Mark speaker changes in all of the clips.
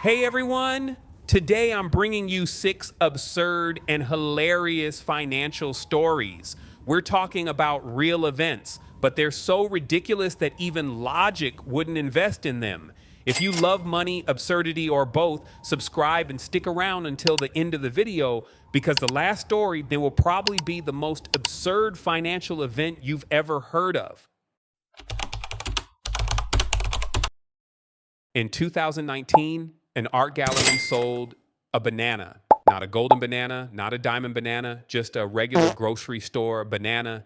Speaker 1: Hey everyone! Today I'm bringing you 6 absurd and hilarious financial stories. We're talking about real events, but they're so ridiculous that even logic wouldn't invest in them. If you love money, absurdity, or both, subscribe and stick around until the end of the video because the last story then will probably be the most absurd financial event you've ever heard of. In 2019, an art gallery sold a banana, not a golden banana, not a diamond banana, just a regular grocery store banana.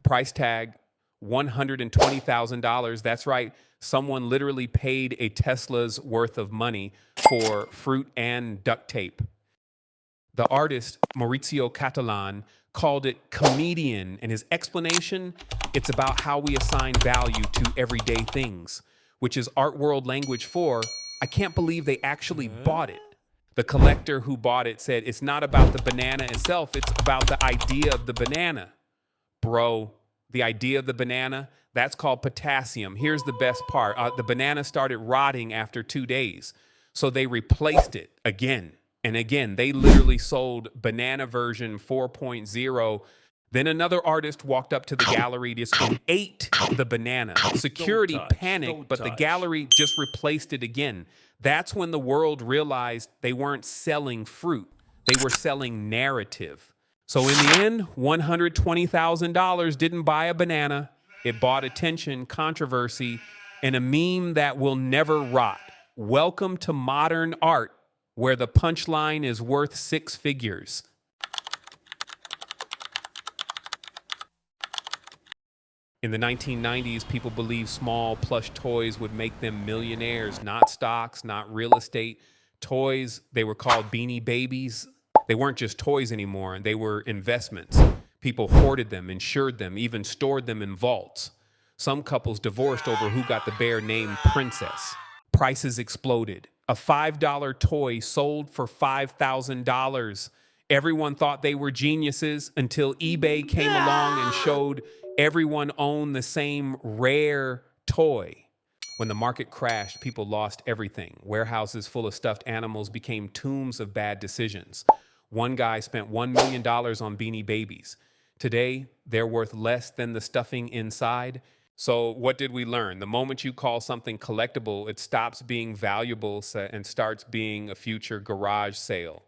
Speaker 1: Price tag $120,000. That's right. Someone literally paid a Tesla's worth of money for fruit and duct tape. The artist Maurizio Catalan called it comedian, and his explanation, it's about how we assign value to everyday things, which is art world language for, I can't believe they actually bought it. The collector who bought it said it's not about the banana itself, it's about the idea of the banana. Bro, the idea of the banana, that's called potassium. Here's the best part. The banana started rotting after 2 days, so they replaced it again and again. They literally sold banana version 4.0. Then another artist walked up to the gallery and ate the banana. Security panicked, but the gallery just replaced it again. That's when the world realized they weren't selling fruit. They were selling narrative. So in the end, $120,000 didn't buy a banana. It bought attention, controversy, and a meme that will never rot. Welcome to modern art, where the punchline is worth 6 figures. In the 1990s, people believed small plush toys would make them millionaires, not stocks, not real estate. Toys, they were called Beanie Babies. They weren't just toys anymore, they were investments. People hoarded them, insured them, even stored them in vaults. Some couples divorced over who got the bare name Princess. Prices exploded. A $5 toy sold for $5,000. Everyone thought they were geniuses until eBay came along and showed everyone owned the same rare toy. When the market crashed, people lost everything. Warehouses full of stuffed animals became tombs of bad decisions. One guy spent $1 million on Beanie Babies. Today, they're worth less than the stuffing inside. So what did we learn? The moment you call something collectible, it stops being valuable and starts being a future garage sale.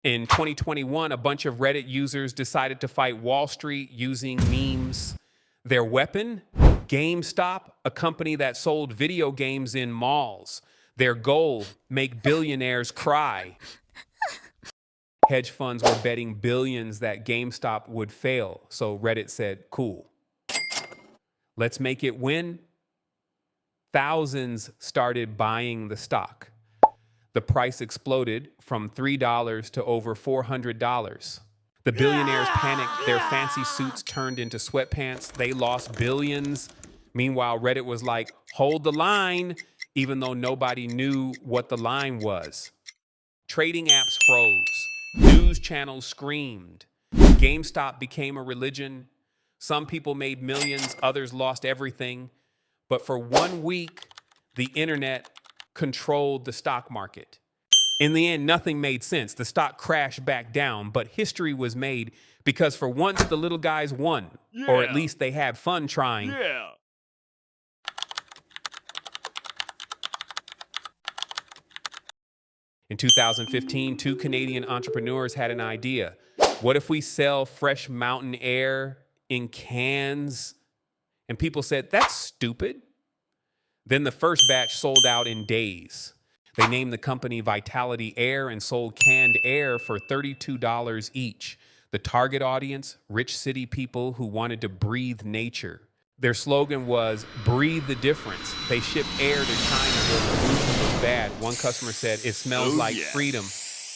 Speaker 1: In 2021, a bunch of Reddit users decided to fight Wall Street using memes. Their weapon? GameStop, a company that sold video games in malls. Their goal? Make billionaires cry. Hedge funds were betting billions that GameStop would fail, so Reddit said, cool. Let's make it win. Thousands started buying the stock. The price exploded from $3 to over $400. The billionaires panicked. Their fancy suits turned into sweatpants. They lost billions. Meanwhile, Reddit was like, hold the line, even though nobody knew what the line was. Trading apps froze. News channels screamed. GameStop became a religion. Some people made millions, others lost everything. But for 1 week, the internet controlled the stock market. In the end, nothing made sense. The stock crashed back down, but history was made because for once the little guys won, or at least they had fun trying. In 2015, 2 Canadian entrepreneurs had an idea. What if we sell fresh mountain air in cans? And people said, that's stupid. Then the first batch sold out in days. They named the company Vitality Air and sold canned air for $32 each. The target audience, rich city people who wanted to breathe nature. Their slogan was, breathe the difference. They shipped air to China where the pollution was bad. One customer said, it smells like freedom.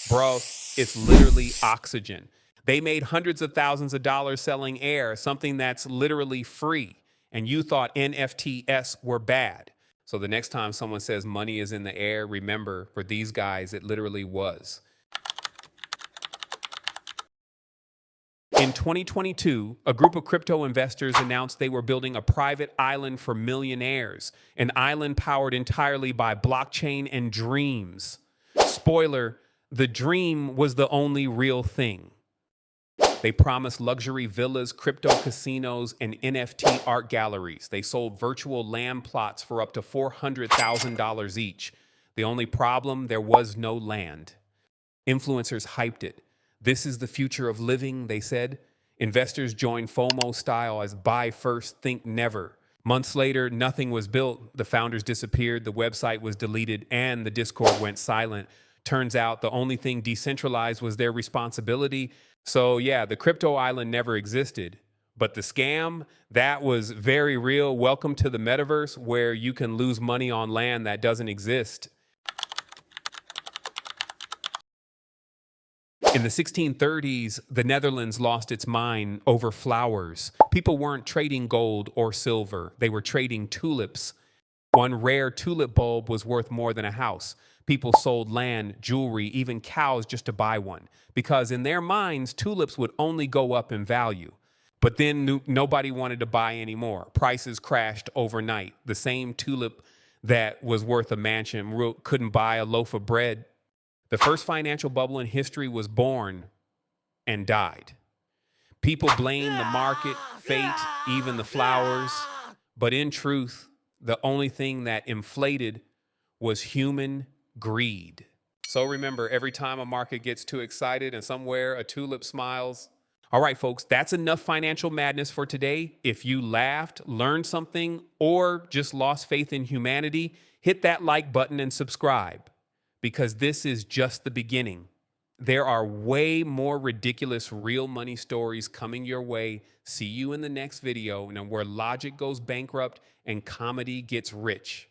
Speaker 1: Bro, it's literally oxygen. They made hundreds of thousands of dollars selling air, something that's literally free. And you thought NFTs were bad. So the next time someone says money is in the air, remember, for these guys, it literally was. In 2022, a group of crypto investors announced they were building a private island for millionaires, an island powered entirely by blockchain and dreams. Spoiler, the dream was the only real thing. They promised luxury villas, crypto casinos, and NFT art galleries. They sold virtual land plots for up to $400,000 each. The only problem, there was no land. Influencers hyped it. This is the future of living, they said. Investors joined FOMO style as buy first, think never. Months later, nothing was built. The founders disappeared, the website was deleted, and the Discord went silent. Turns out the only thing decentralized was their responsibility. So yeah, the crypto island never existed. But the scam, that was very real. Welcome to the metaverse where you can lose money on land that doesn't exist. In the 1630s, the Netherlands lost its mind over flowers. People weren't trading gold or silver. They were trading tulips. One rare tulip bulb was worth more than a house. People sold land, jewelry, even cows just to buy one, because in their minds, tulips would only go up in value. But then nobody wanted to buy anymore. Prices crashed overnight. The same tulip that was worth a mansion couldn't buy a loaf of bread. The first financial bubble in history was born and died. People blame the market, fate, even the flowers. But in truth, the only thing that inflated was human greed. So remember, every time a market gets too excited and somewhere a tulip smiles. All right, folks, that's enough financial madness for today. If you laughed, learned something, or just lost faith in humanity, hit that like button and subscribe, because this is just the beginning. There are way more ridiculous real money stories coming your way. See you in the next video, where logic goes bankrupt and comedy gets rich.